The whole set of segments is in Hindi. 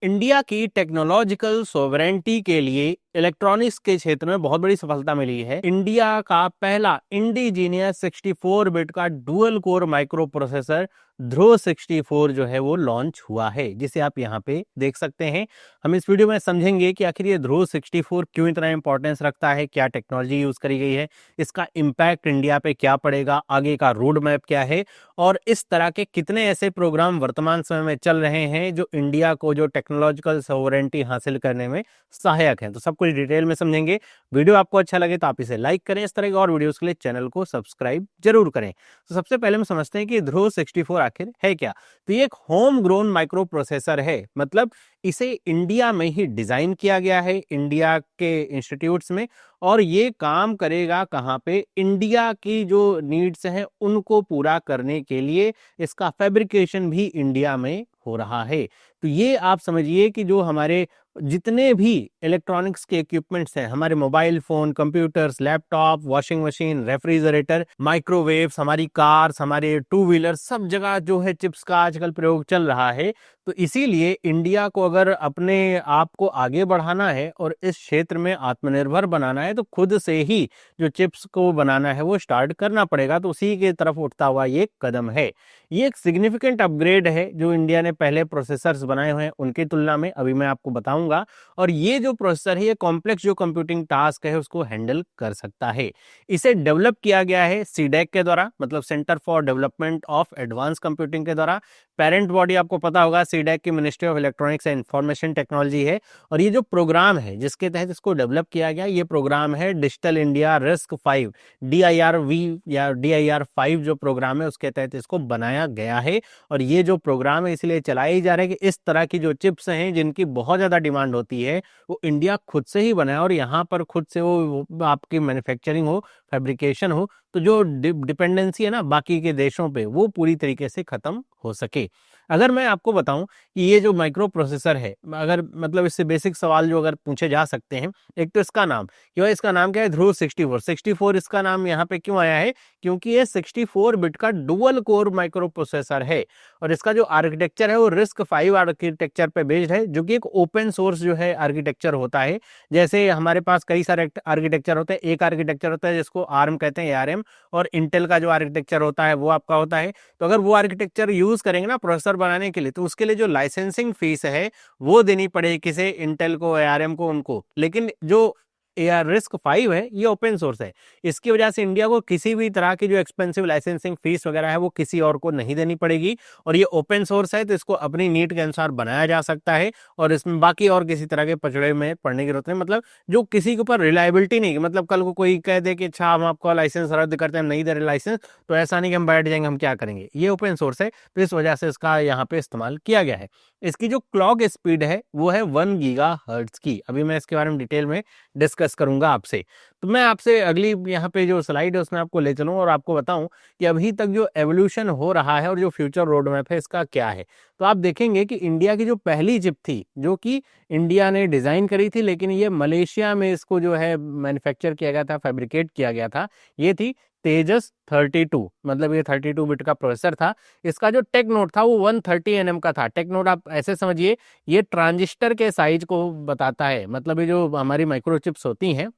इंडिया की टेक्नोलॉजिकल सोवरेंटी के लिए इलेक्ट्रॉनिक्स के क्षेत्र में बहुत बड़ी सफलता मिली है। इंडिया का पहला इंडिजीनियस 64 बिट का डुअल कोर माइक्रो प्रोसेसर ध्रुव 64 जो है वो लॉन्च हुआ है, जिसे आप यहाँ पे देख सकते हैं। हम इस वीडियो में समझेंगे कि आखिर ये ध्रुव 64 क्यों इतना इंपॉर्टेंस रखता है, क्या टेक्नोलॉजी यूज करी गई है, इसका इम्पैक्ट इंडिया पे क्या पड़ेगा, आगे का रोड मैप क्या है और इस तरह के कितने ऐसे प्रोग्राम वर्तमान समय में चल रहे हैं जो इंडिया को जो टेक्नोलॉजिकल सोवरेंटी हासिल करने में सहायक है। तो सब कुछ डिटेल में समझेंगे। वीडियो आपको अच्छा लगे तो आप इसे लाइक करें। इस तरह के और वीडियोस के लिए चैनल को सब्सक्राइब जरूर करें। तो सबसे पहले हम समझते हैं कि ध्रुव 64 आखिर है क्या। तो ये एक होम ग्रोन माइक्रो प्रोसेसर है, मतलब इसे इंडिया में ही डिजाइन किया गया है, इंडिया के इंस्टीट्यूट्स में। और ये काम करेगा कहाँ पे, इंडिया की जो नीड्स हैं उनको पूरा करने के लिए इसका फैब्रिकेशन भी इंडिया में हो रहा है। तो ये आप समझिए कि जो हमारे जितने भी इलेक्ट्रॉनिक्स के इक्विपमेंट्स हैं, हमारे mobile phone, computers, laptop, washing machine, refrigerator, microwaves, हमारी कार्स, हमारे टू व्हीलर, सब जगह जो है चिप्स का आजकल प्रयोग चल रहा है। तो इसीलिए इंडिया को अगर अपने आप को आगे बढ़ाना है और इस क्षेत्र में आत्मनिर्भर बनाना है तो खुद से ही जो चिप्स को बनाना है वो स्टार्ट करना पड़ेगा। तो उसी के तरफ उठता हुआ ये कदम है। ये एक सिग्निफिकेंट अपग्रेड है जो इंडिया ने पहले प्रोसेसर्स बनाए हुए हैं उनकी तुलना में, अभी मैं आपको बताऊंगा। और ये जो प्रोसेसर है ये कॉम्प्लेक्स जो कंप्यूटिंग टास्क है उसको हैंडल कर सकता है। इसे डेवलप किया गया है सीडेक के द्वारा, मतलब centre for development of advance computing के द्वारा। पेरेंट बॉडी आपको पता होगा सीडेक की ministry of electronics and information technology है। और ये जो प्रोग्राम है जिसके तहत इसको डेवलप किया गया, ये प्रोग्राम है डिजिटल इंडिया रिस्क 5, DIRV या DIR5 जो प्रोग्राम है उसके तहत इसको बनाया गया है। और ये जो प्रोग्राम है इसलिए चलाई जा रहा है कि इस तरह की जो चिप्स हैं जिनकी बहुत ज्यादा डिमांड होती है वो इंडिया खुद से ही बनाए और यहाँ पर खुद से वो आपकी मैन्युफैक्चरिंग हो, फैब्रिकेशन हो, तो जो डिपेंडेंसी है ना बाकी के देशों पे वो पूरी तरीके से खत्म हो सके। अगर मैं आपको बताऊं कि ये जो माइक्रो प्रोसेसर है, अगर मतलब इससे बेसिक सवाल जो अगर पूछे जा सकते हैं, एक तो इसका नाम, कि भाई इसका नाम क्या है, ध्रुव 64। 64 इसका नाम यहाँ पे क्यों आया है, क्योंकि ये 64 बिट का डुअल कोर माइक्रो प्रोसेसर है। और इसका जो आर्किटेक्चर है वो RISC-V आर्किटेक्चर पे बेस्ड है, जो कि एक ओपन सोर्स जो है आर्किटेक्चर होता है। जैसे हमारे पास कई सारे आर्किटेक्चर होते हैं, एक आर्किटेक्चर होता है जिसको ARM कहते हैं, ARM, और इंटेल का जो आर्किटेक्चर होता है वो आपका होता है। तो अगर वो आर्किटेक्चर यूज करेंगे ना प्रोसेसर बनाने के लिए तो उसके लिए जो लाइसेंसिंग फीस है वो देनी पड़ेगी किसे, इंटेल को, ARM को, उनको। लेकिन जो RISC-V है ये ओपन सोर्स है, इसकी वजह से इंडिया को किसी भी तरह की जो एक्सपेंसिव लाइसेंसिंग फीस वगैरह है वो किसी और को नहीं देनी पड़ेगी। और ये ओपन सोर्स है तो इसको अपनी नीड के अनुसार बनाया जा सकता है और इसमें बाकी और किसी तरह के पचड़े में पड़ने की जरूरत नहीं। मतलब जो किसी के ऊपर रिलायबिलिटी नहीं, मतलब कल को कोई कह दे कि अच्छा हम आपका लाइसेंस रद्द करते हैं, हम नहीं दे रहे लाइसेंस, तो ऐसा नहीं कि हम बैठ जाएंगे हम क्या करेंगे। ये ओपन सोर्स है तो इस वजह से इसका यहाँ पे इस्तेमाल किया गया है। इसकी जो क्लॉक स्पीड है वो है 1 गीगाहर्ट्ज की। अभी मैं इसके बारे में डिटेल में डिस्कस करूंगा आपसे। तो मैं आपसे अगली यहाँ पे जो स्लाइड है उसमें आपको ले चलूँ और आपको बताऊं कि अभी तक जो एवोल्यूशन हो रहा है और जो फ्यूचर रोड मैप है इसका क्या है। तो आप देखेंगे कि इंडिया की जो पहली चिप थी जो कि इंडिया ने डिजाइन करी थी, लेकिन ये मलेशिया में इसको जो है मैन्युफैक्चर किया गया था, फैब्रिकेट किया गया था, ये थी तेजस 32। मतलब ये 32 बिट का प्रोसेसर था। इसका जो टेक नोड था वो 130 nm का था। टेक नोड आप ऐसे समझिए ये ट्रांजिस्टर के साइज को बताता है। मतलब ये जो हमारी माइक्रोचिप्स होती हैं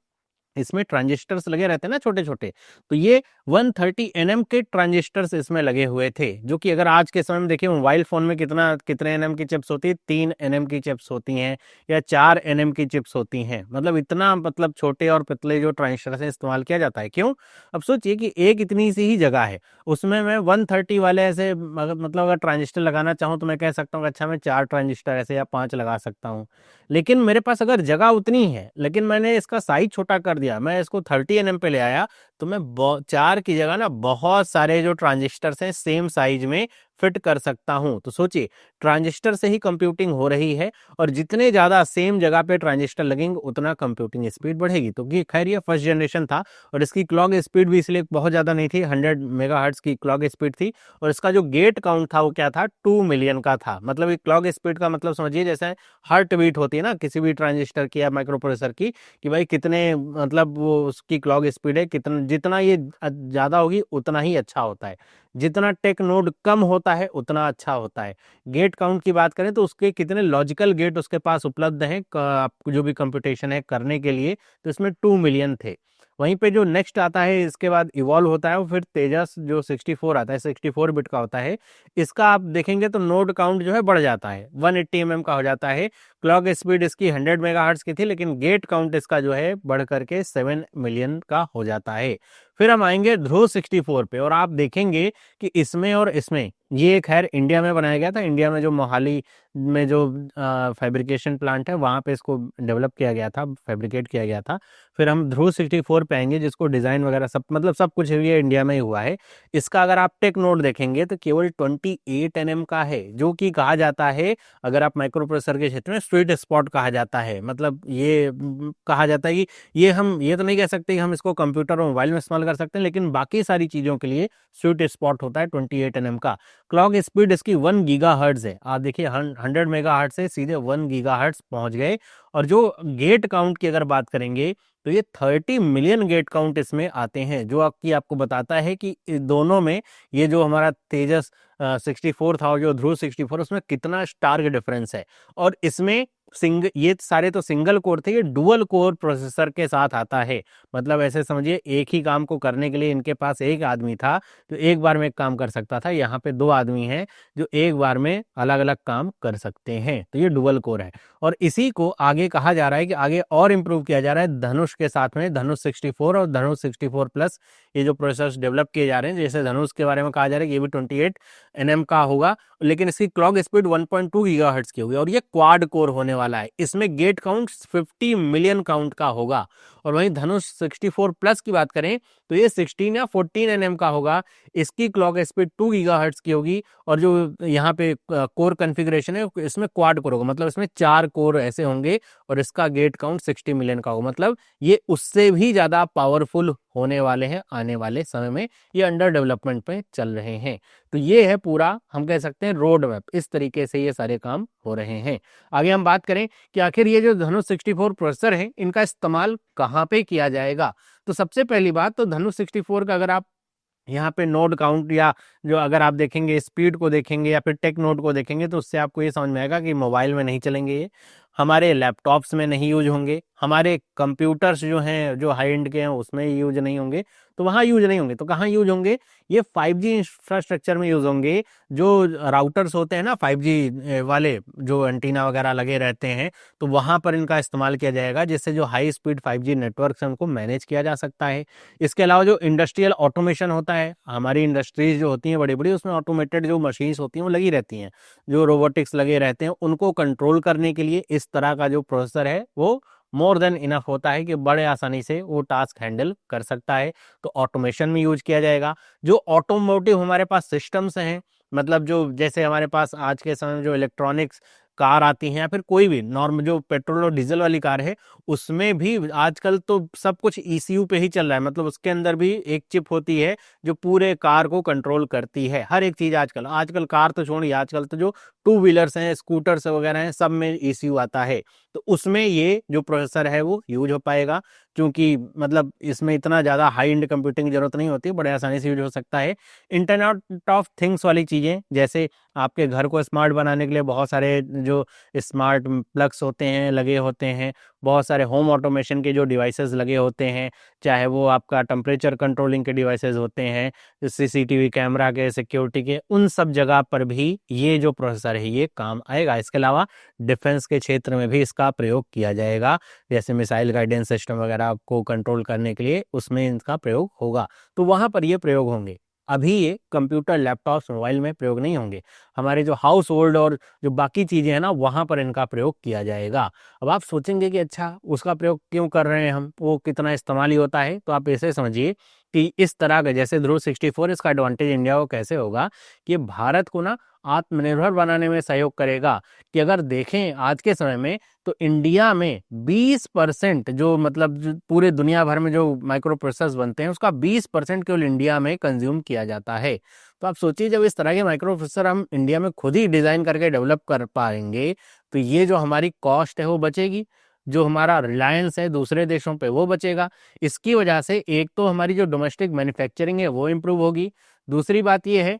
इसमें ट्रांजिस्टर्स लगे रहते हैं ना छोटे छोटे, तो ये 130 nm के ट्रांजिस्टर्स इसमें लगे हुए थे। जो कि अगर आज के समय में देखिए मोबाइल फोन में कितने nm की चिप्स होती है, 3 nm की चिप्स होती हैं या 4 nm की चिप्स होती हैं। मतलब इतना मतलब छोटे और पतले जो ट्रांजिस्टर इस्तेमाल किया जाता है। क्यों, अब सोचिए कि एक इतनी सी ही जगह है उसमें मैं 130 वाले ऐसे मतलब अगर ट्रांजिस्टर लगाना चाहूँ तो मैं कह सकता हूँ अच्छा मैं 4 ट्रांजिस्टर ऐसे या 5 लगा सकता हूँ। लेकिन मेरे पास अगर जगह उतनी है लेकिन मैंने इसका साइज छोटा कर दिया, मैं इसको 30 nm पे ले आया, तो मैं 4 की जगह ना बहुत सारे जो ट्रांजिस्टर्स हैं सेम साइज में फिट कर सकता हूं। तो सोचिए ट्रांजिस्टर से ही कंप्यूटिंग हो रही है और जितने ज्यादा सेम जगह पे ट्रांजिस्टर लगेंगे उतना कंप्यूटिंग स्पीड बढ़ेगी। तो खैर ये फर्स्ट जनरेशन था और इसकी क्लॉक स्पीड भी इसलिए बहुत ज्यादा नहीं थी, 100 मेगाहर्ट्ज की क्लॉक स्पीड थी। और इसका जो गेट काउंट था वो क्या था, 2 मिलियन का था। मतलब ये क्लॉक स्पीड का मतलब समझिए जैसे हार्ट बीट होती है ना किसी भी ट्रांजिस्टर की या माइक्रो प्रोसेसर की, कि भाई कितने मतलब वो उसकी क्लॉक स्पीड है, कितना जितना ये ज़्यादा होगी उतना ही अच्छा होता है, जितना टेक नोड कम होता है उतना अच्छा होता है। गेट काउंट की बात करें तो उसके कितने लॉजिकल गेट उसके पास उपलब्ध हैं आपको जो भी कंप्यूटेशन है करने के लिए, तो इसमें 2 मिलियन थे। वहीं पे जो नेक्स्ट आता है इसके बाद इवॉल्व होता है वो फिर तेजस जो 64 आता है, 64 बिट का होता है। इसका आप देखेंगे तो नोड काउंट जो है बढ़ जाता है, 180 mm का हो जाता है। क्लॉक स्पीड इसकी 100 मेगाहर्ट्ज की थी, लेकिन गेट काउंट इसका जो है बढ़ करके 7 मिलियन का हो जाता है। फिर हम आएंगे ध्रुव 64 पे और आप देखेंगे कि इसमें और इसमें, ये खैर इंडिया में बनाया गया था, इंडिया में जो मोहाली में जो फैब्रिकेशन प्लांट है वहाँ पे इसको डेवलप किया गया था, फैब्रिकेट किया गया था। फिर हम ध्रुव 64 पे आएंगे जिसको डिज़ाइन वगैरह सब मतलब सब कुछ ये इंडिया में ही हुआ है। इसका अगर आप टेक नोड देखेंगे तो केवल 28 nm का है, जो कि कहा जाता है अगर आप माइक्रो प्रोसेसर के क्षेत्र में स्वीट स्पॉट कहा जाता है। मतलब ये कहा जाता है कि ये हम ये तो नहीं कह सकते कि हम इसको कंप्यूटर और मोबाइल में इस्तेमाल कर सकते हैं, लेकिन बाकी सारी चीज़ों के लिए स्वीट स्पॉट होता है 28 nm का। क्लॉक स्पीड इसकी 1 गीगाहर्ट्ज है, आप देखिए 100 मेगाहर्ट्ज से सीधे 1 गीगाहर्ट्ज पहुंच गए। और जो गेट काउंट की अगर बात करेंगे तो ये 30 मिलियन गेट काउंट इसमें आते हैं, जो आपको बताता है कि दोनों में ये जो हमारा तेजस 64 था और जो ध्रुव 64 उसमें कितना स्टार्क डिफरेंस है। और इसमें ये सारे तो सिंगल कोर थे, ये डुअल कोर प्रोसेसर के साथ आता है। मतलब ऐसे समझिए एक ही काम को करने के लिए इनके पास एक आदमी था तो एक बार में एक काम कर सकता था, यहाँ पे 2 आदमी हैं जो एक बार में अलग अलग काम कर सकते हैं, तो ये डुअल कोर है। और इसी को आगे कहा जा रहा है कि आगे और इम्प्रूव किया जा रहा है धनुष के साथ में, धनुष 64 और धनुष 64 प्लस ये जो प्रोसेसर्स डेवलप किए जा रहे हैं। जैसे धनुष के बारे में कहा जा रहा है कि ये भी 28 nm का होगा, लेकिन इसकी क्लॉक स्पीड 1.2 गीगाहर्ट्ज की होगी और ये क्वाड कोर होने वाला है। इसमें गेट काउंट 50 मिलियन काउंट का होगा। और वहीं धनुष 64 प्लस की बात करें तो ये 16 या 14 nm का होगा, इसकी क्लॉक स्पीड 2 गीगाहर्ट्ज की होगी। और जो यहाँ पे कोर कॉन्फ़िगरेशन है इसमें क्वाड कोर होगा, मतलब इसमें 4 कोर ऐसे होंगे और इसका गेट काउंट 60 मिलियन का होगा। मतलब ये उससे भी ज़्यादा पावरफुल होने वाले हैं आने वाले समय में, ये अंडर डेवलपमेंट पे चल रहे हैं। तो ये है पूरा हम कह सकते हैं रोड मैप, इस तरीके से ये सारे काम हो रहे हैं। आगे हम बात करें कि आखिर ये जो धनुष 64 प्रोसेसर है इनका इस्तेमाल कहाँ पे किया जाएगा। तो सबसे पहली बात तो धनुष 64 का अगर आप यहाँ पे नोड काउंट या जो अगर आप देखेंगे स्पीड को देखेंगे या फिर टेक नोड को देखेंगे तो उससे आपको ये समझ में आएगा कि मोबाइल में नहीं चलेंगे, ये हमारे लैपटॉप्स में नहीं यूज होंगे, हमारे कंप्यूटर्स जो हैं जो हाई एंड के हैं उसमें यूज नहीं होंगे। तो वहाँ यूज नहीं होंगे तो कहाँ यूज होंगे, ये 5G इंफ्रास्ट्रक्चर में यूज होंगे। जो राउटर्स होते हैं ना 5G वाले जो एंटीना वगैरह लगे रहते हैं, तो वहाँ पर इनका इस्तेमाल किया जाएगा, जिससे जो हाई स्पीड 5G नेटवर्क है उनको मैनेज किया जा सकता है। इसके अलावा जो इंडस्ट्रियल ऑटोमेशन होता है, हमारी इंडस्ट्रीज जो होती हैं बड़ी बड़ी उसमें ऑटोमेटेड जो मशीन्स होती हैं वो लगी रहती हैं, जो रोबोटिक्स लगे रहते हैं, उनको कंट्रोल करने के लिए इस तरह का जो प्रोसेसर है वो मोर देन इनफ होता है कि बड़े आसानी से वो टास्क हैंडल कर सकता है। तो ऑटोमेशन में यूज किया जाएगा। जो ऑटोमोटिव हमारे पास सिस्टम्स हैं, मतलब जो जैसे हमारे पास आज के समय में जो इलेक्ट्रॉनिक्स कार आती हैं या फिर कोई भी नॉर्मल जो पेट्रोल और डीजल वाली कार है, उसमें भी आजकल तो सब कुछ ECU पे ही चल रहा है। मतलब उसके अंदर भी एक चिप होती है जो पूरे कार को कंट्रोल करती है, हर एक चीज। आजकल कार तो छोड़िए, आजकल तो जो 2 व्हीलर्स हैं, स्कूटर्स वगैरह हैं, सब में ECU आता है। तो उसमें ये जो प्रोसेसर है वो यूज हो पाएगा, क्योंकि मतलब इसमें इतना ज़्यादा हाई एंड कंप्यूटिंग की जरूरत नहीं होती, बड़े आसानी से यूज हो सकता है। इंटरनेट ऑफ थिंग्स वाली चीज़ें, जैसे आपके घर को स्मार्ट बनाने के लिए बहुत सारे जो स्मार्ट प्लग्स होते हैं लगे होते हैं, बहुत सारे होम ऑटोमेशन के जो डिवाइसेस लगे होते हैं, चाहे वो आपका टेम्परेचर कंट्रोलिंग के डिवाइसेस होते हैं, CCTV कैमरा के, सिक्योरिटी के, उन सब जगह पर भी ये जो प्रोसेसर है ये काम आएगा। इसके अलावा डिफेंस के क्षेत्र में भी इसका प्रयोग किया जाएगा, जैसे मिसाइल गाइडेंस सिस्टम वगैरह को कंट्रोल करने के लिए उसमें इनका प्रयोग होगा, तो वहाँ पर ये प्रयोग होंगे। अभी ये कंप्यूटर, लैपटॉप्स, मोबाइल में प्रयोग नहीं होंगे। हमारे जो हाउस होल्ड और जो बाकी चीज़ें हैं ना वहाँ पर इनका प्रयोग किया जाएगा। अब आप सोचेंगे कि अच्छा उसका प्रयोग क्यों कर रहे हैं हम, वो कितना इस्तेमाल ही होता है, तो आप ऐसे समझिए कि इस तरह का जैसे ध्रुव 64 इसका एडवांटेज इंडिया को कैसे होगा कि भारत को ना आत्मनिर्भर बनाने में सहयोग करेगा। कि अगर देखें आज के समय में तो इंडिया में 20% जो मतलब जो पूरे दुनिया भर में जो माइक्रो प्रोसेसर्स बनते हैं उसका 20% केवल इंडिया में कंज्यूम किया जाता है। तो आप सोचिए जब इस तरह के माइक्रो प्रोसेसर हम इंडिया में खुद ही डिज़ाइन करके डेवलप कर पाएंगे तो ये जो हमारी कॉस्ट है वो बचेगी। जो हमारा रिलायंस है दूसरे देशों पे वो बचेगा। इसकी वजह से एक तो हमारी जो डोमेस्टिक मैन्युफैक्चरिंग है वो इम्प्रूव होगी। दूसरी बात ये है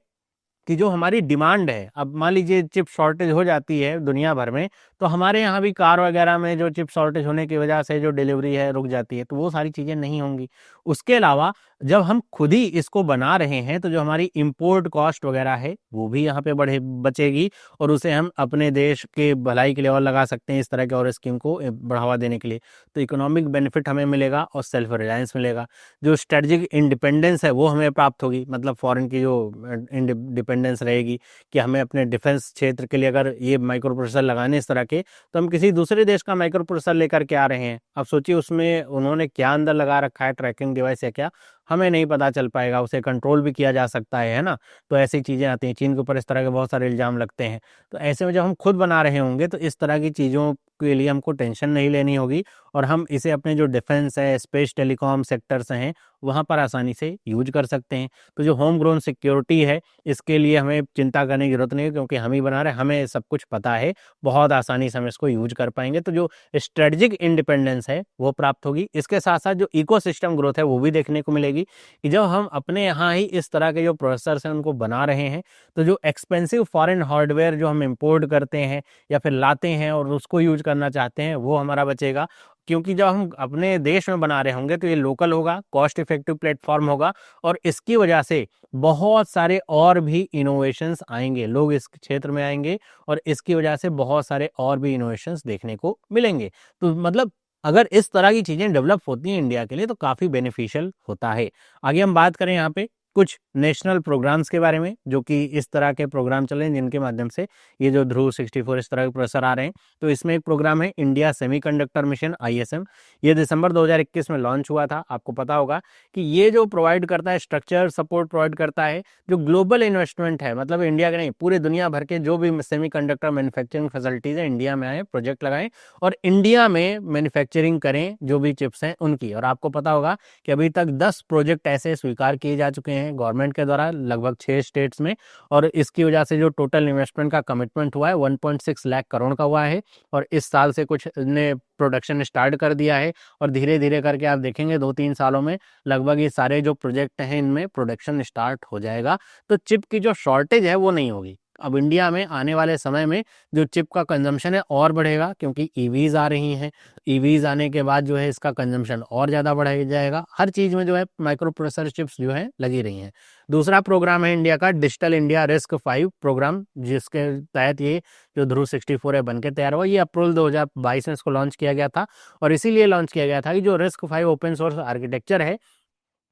कि जो हमारी डिमांड है, अब मान लीजिए चिप शॉर्टेज हो जाती है दुनिया भर में, तो हमारे यहाँ भी कार वगैरह में जो चिप शॉर्टेज होने की वजह से जो डिलीवरी है रुक जाती है, तो वो सारी चीज़ें नहीं होंगी। उसके अलावा जब हम खुद ही इसको बना रहे हैं तो जो हमारी इंपोर्ट कॉस्ट वगैरह है वो भी यहाँ पे बचेगी, और उसे हम अपने देश के भलाई के लिए और लगा सकते हैं इस तरह के और स्कीम को बढ़ावा देने के लिए। तो इकोनॉमिक बेनिफिट हमें मिलेगा और सेल्फ रिलायंस मिलेगा। जो स्ट्रेटजिक इंडिपेंडेंस है वो हमें प्राप्त होगी, मतलब फॉरेन की जो इंडिपेंडेंस रहेगी कि हमें अपने डिफेंस क्षेत्र के लिए अगर ये माइक्रो प्रोसेसर लगाने इस तरह के, तो हम किसी दूसरे देश का माइक्रो प्रोसेसर लेकर के आ रहे हैं। अब सोचिए उसमें उन्होंने क्या अंदर लगा रखा है, ट्रैकिंग डिवाइस या क्या, हमें नहीं पता चल पाएगा। उसे कंट्रोल भी किया जा सकता है ना। तो ऐसी चीज़ें आती हैं, चीन के ऊपर इस तरह के बहुत सारे इल्ज़ाम लगते हैं। तो ऐसे में जब हम खुद बना रहे होंगे तो इस तरह की चीज़ों के लिए हमको टेंशन नहीं लेनी होगी, और हम इसे अपने जो डिफेंस है, स्पेस, टेलीकॉम सेक्टर्स हैं, वहाँ पर आसानी से यूज कर सकते हैं। तो जो होम ग्रोन सिक्योरिटी है, इसके लिए हमें चिंता करने की जरूरत नहीं है, क्योंकि हम ही बना रहे हैं, हमें सब कुछ पता है, बहुत आसानी से हम इसको यूज कर पाएंगे। तो जो स्ट्रेटजिक इंडिपेंडेंस है वो प्राप्त होगी। इसके साथ साथ जो इकोसिस्टम ग्रोथ है वो भी देखने को मिलेगी, कि जब हम अपने यहाँ ही इस तरह के जो प्रोसेसर्स हैं उनको बना रहे हैं, तो जो एक्सपेंसिव फॉरेन हार्डवेयर जो हम इंपोर्ट करते हैं या फिर लाते हैं और उसको यूज करना चाहते हैं, वो हमारा बचेगा। क्योंकि जब हम अपने देश में बना रहे होंगे तो ये लोकल होगा, कॉस्ट इफेक्टिव प्लेटफॉर्म होगा, और इसकी वजह से बहुत सारे और भी इनोवेशंस आएंगे, लोग इस क्षेत्र में आएंगे, और इसकी वजह से बहुत सारे और भी इनोवेशंस देखने को मिलेंगे। तो मतलब अगर इस तरह की चीजें डेवलप होती हैं इंडिया के लिए तो काफी बेनिफिशियल होता है। आगे हम बात करें यहाँ पे कुछ नेशनल प्रोग्राम्स के बारे में, जो कि इस तरह के प्रोग्राम चले हैं जिनके माध्यम से ये जो ध्रुव 64 इस तरह के प्रोसेसर आ रहे हैं। तो इसमें एक प्रोग्राम है इंडिया सेमीकंडक्टर मिशन ISM। ये दिसंबर 2021 में लॉन्च हुआ था। आपको पता होगा कि ये जो प्रोवाइड करता है, स्ट्रक्चर सपोर्ट प्रोवाइड करता है, जो ग्लोबल इन्वेस्टमेंट है, मतलब इंडिया के नहीं पूरे दुनिया भर के जो भी सेमीकंडक्टर मैन्युफैक्चरिंग फैसिलिटीज है इंडिया में आए, प्रोजेक्ट लगाएं और इंडिया में मैन्युफैक्चरिंग करें जो भी चिप्स हैं उनकी। और आपको पता होगा कि अभी तक 10 प्रोजेक्ट ऐसे स्वीकार किए जा चुके हैं गवर्नमेंट के द्वारा, लगभग 6 स्टेट्स में, और इसकी वजह से जो टोटल इन्वेस्टमेंट का कमिटमेंट हुआ है 1.6 लाख करोड़ का हुआ है। और इस साल से कुछ ने प्रोडक्शन स्टार्ट कर दिया है, और धीरे धीरे करके आप देखेंगे 2-3 सालों में लगभग ये सारे जो प्रोजेक्ट हैं इनमें प्रोडक्शन स्टार्ट हो जाएगा। तो चिप की जो शॉर्टेज है वो नहीं होगी। अब इंडिया में आने वाले समय में जो चिप का कंजम्पशन है और बढ़ेगा, क्योंकि ईवीज आ रही हैं। ईवीज आने के बाद जो है इसका कंजम्पशन और ज़्यादा बढ़ जाएगा। हर चीज़ में जो है माइक्रो प्रोसेसर चिप्स जो है लगी रही हैं। दूसरा प्रोग्राम है इंडिया का डिजिटल इंडिया RISC-V प्रोग्राम, जिसके तहत ये जो ध्रुव 64 है बनके तैयार हुआ। ये अप्रैल 2022 में इसको लॉन्च किया गया था, और इसीलिए लॉन्च किया गया था कि जो RISC-V ओपन सोर्स आर्किटेक्चर है,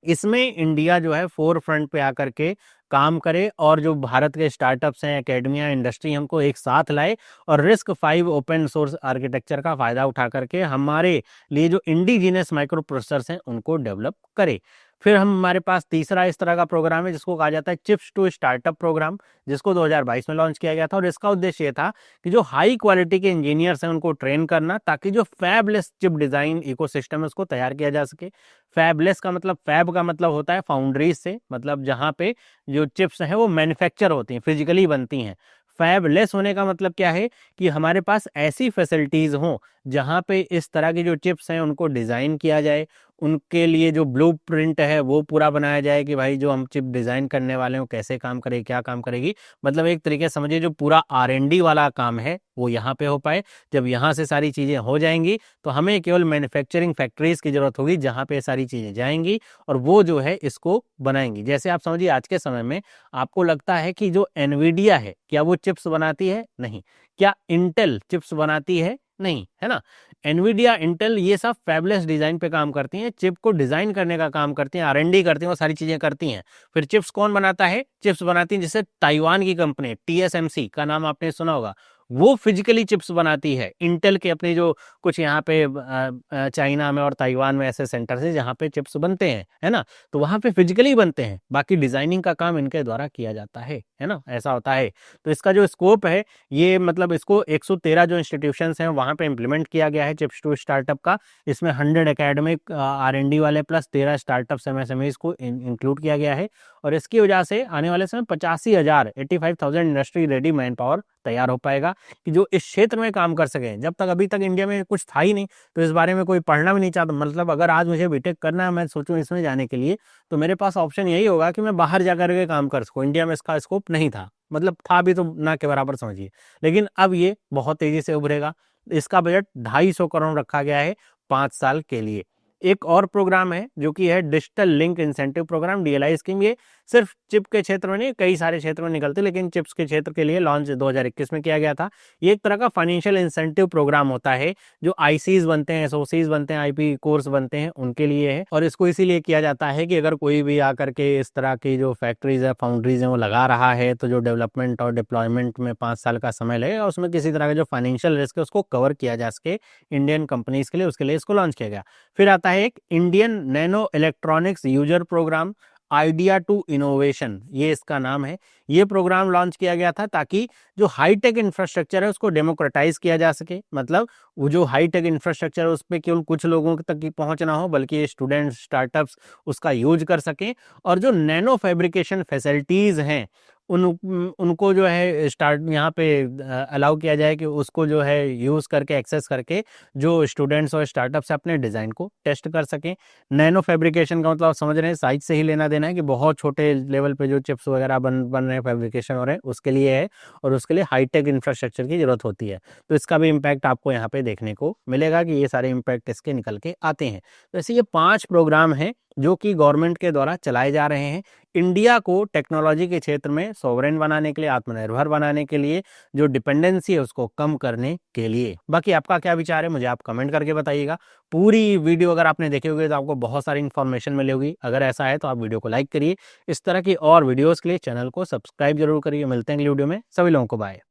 इसमें इंडिया जो है फोर फ्रंट पे आकर के काम करे, और जो भारत के स्टार्टअप्स हैं, एकेडमिया, इंडस्ट्री हमको एक साथ लाए, और RISC-V ओपन सोर्स आर्किटेक्चर का फायदा उठा करके हमारे लिए जो इंडिजिनियस माइक्रो प्रोसेसर्स हैं उनको डेवलप करे। फिर हमारे पास तीसरा इस तरह का प्रोग्राम है जिसको कहा जाता है चिप्स टू स्टार्टअप प्रोग्राम, जिसको 2022 में लॉन्च किया गया था। और इसका उद्देश्य ये था कि जो हाई क्वालिटी के इंजीनियर्स हैं उनको ट्रेन करना, ताकि जो फैबलेस चिप डिजाइन इकोसिस्टम है उसको तैयार किया जा सके। फैबलेस का मतलब, फैब का मतलब होता है फाउंड्रीज से, मतलब जहाँ पे जो चिप्स हैं वो मैन्युफैक्चर होती हैं, फिजिकली बनती हैं। फैबलेस होने का मतलब क्या है कि हमारे पास ऐसी फैसिलिटीज हों जहाँ पे इस तरह की जो चिप्स हैं उनको डिज़ाइन किया जाए, उनके लिए जो ब्लूप्रिंट है वो पूरा बनाया जाए कि भाई जो हम चिप डिज़ाइन करने वाले हैं कैसे काम करेगी, क्या काम करेगी। मतलब एक तरीके से समझिए जो पूरा R&D वाला काम है वो यहाँ पे हो पाए। जब यहाँ से सारी चीज़ें हो जाएंगी तो हमें केवल मैन्युफैक्चरिंग फैक्ट्रीज की ज़रूरत होगी जहाँ पे सारी चीज़ें जाएंगी और वो जो है इसको बनाएंगी। जैसे आप समझिए आज के समय में आपको लगता है कि जो एनवीडिया है क्या वो चिप्स बनाती है? नहीं। क्या इंटेल चिप्स बनाती है? नहीं, है ना। एनवीडिया, इंटेल ये सब फैबलेस डिजाइन पे काम करती हैं, चिप को डिजाइन करने का काम करती हैं, R&D करती हैं, वो सारी चीजें करती हैं। फिर चिप्स कौन बनाता है? चिप्स बनाती है जैसे ताइवान की कंपनी TSMC का नाम आपने सुना होगा, वो फिजिकली चिप्स बनाती है। इंटेल के अपने जो कुछ यहाँ पे चाइना में और ताइवान में ऐसे सेंटर है जहाँ पे चिप्स बनते हैं, है ना, तो वहाँ पे फिजिकली बनते हैं, बाकी डिजाइनिंग का काम इनके द्वारा किया जाता है ना, ऐसा होता है। तो इसका जो स्कोप है ये मतलब इसको 113 जो इंस्टीट्यूशंस हैं वहाँ पे इम्प्लीमेंट किया गया है चिप्स टू स्टार्टअप का। इसमें 100 एकेडमिक R&D वाले प्लस 13 स्टार्टअप्स MSMEs को इंक्लूड किया गया है। और इसकी वजह से आने वाले समय 85,000 इंडस्ट्री रेडी मैन पावर तैयार हो पाएगा कि जो इस क्षेत्र में काम कर सके। जब तक अभी तक इंडिया में कुछ था ही नहीं तो इस बारे में कोई पढ़ना भी नहीं चाहता। मतलब अगर आज मुझे बीटेक करना है, मैं सोचूं इसमें जाने के लिए, तो मेरे पास ऑप्शन यही होगा कि मैं बाहर जाकर के काम कर सकूं। इंडिया में इसका स्कोप नहीं था, मतलब था भी तो ना के बराबर समझिए। लेकिन अब ये बहुत तेजी से उभरेगा। इसका बजट 250 करोड़ रखा गया है 5 साल के लिए। एक और प्रोग्राम है जो कि है digital link incentive programme, DLI scheme. ये सिर्फ चिप के क्षेत्र में नहीं, कई सारे क्षेत्र में निकलते, लेकिन चिप्स के क्षेत्र के लिए लॉन्च 2021 में किया गया था। ये एक तरह का फाइनेंशियल इंसेंटिव प्रोग्राम होता है जो आईसीज बनते हैं, एसओसीज बनते हैं, आईपी कोर्स बनते हैं, उनके लिए है। और इसको इसीलिए किया जाता है कि अगर कोई भी आकर के इस तरह की जो फैक्ट्रीज है, फाउंड्रीज है, वो लगा रहा है, तो जो डेवलपमेंट और डिप्लॉयमेंट में 5 साल का समय लगेगा, उसमें किसी तरह का जो फाइनेंशियल रिस्क है उसको कवर किया जा सके इंडियन कंपनीज के लिए, उसके लिए इसको लॉन्च किया गया। फिर आता है एक Indian nano electronics user programme, idea to innovation, ये इसका नाम है। ये प्रोग्राम लॉन्च किया गया था ताकि जो हाईटेक इंफ्रास्ट्रक्चर है उसको डेमोक्रेटाइज किया जा सके। मतलब वो जो हाईटेक इंफ्रास्ट्रक्चर है उस पर केवल कुछ लोगों तक ही पहुंचना हो, बल्कि स्टूडेंट्स, स्टार्टअप्स उसका यूज कर सकें। और जो नैनो फैब्रिकेशन फैसिलिटीज हैं उनको जो है स्टार्ट यहाँ पे अलाउ किया जाए कि उसको जो है यूज़ करके, एक्सेस करके जो स्टूडेंट्स और स्टार्टअप्स अपने डिज़ाइन को टेस्ट कर सकें। नैनो फैब्रिकेशन का मतलब आप समझ रहे हैं, साइज से ही लेना देना है कि बहुत छोटे लेवल पे जो चिप्स वगैरह बन रहे हैं, फैब्रिकेशन हो रहे हैं, उसके लिए है। और उसके लिए हाईटेक इंफ्रास्ट्रक्चर की जरूरत होती है। तो इसका भी इम्पैक्ट आपको यहाँ पे देखने को मिलेगा कि ये सारे इम्पैक्ट इसके निकल के आते हैं। तो ऐसे ये 5 प्रोग्राम हैं जो कि गवर्नमेंट के द्वारा चलाए जा रहे हैं इंडिया को टेक्नोलॉजी के क्षेत्र में सोवरेन बनाने के लिए, आत्मनिर्भर बनाने के लिए, जो डिपेंडेंसी है उसको कम करने के लिए। बाकी आपका क्या विचार है मुझे आप कमेंट करके बताइएगा। पूरी वीडियो अगर आपने देखी होगी तो आपको बहुत सारी इन्फॉर्मेशन मिली होगी। अगर ऐसा है तो आप वीडियो को लाइक करिए। इस तरह की और वीडियोस के लिए चैनल को सब्सक्राइब जरूर करिए। मिलते हैं अगली वीडियो में, सभी लोगों को बाय।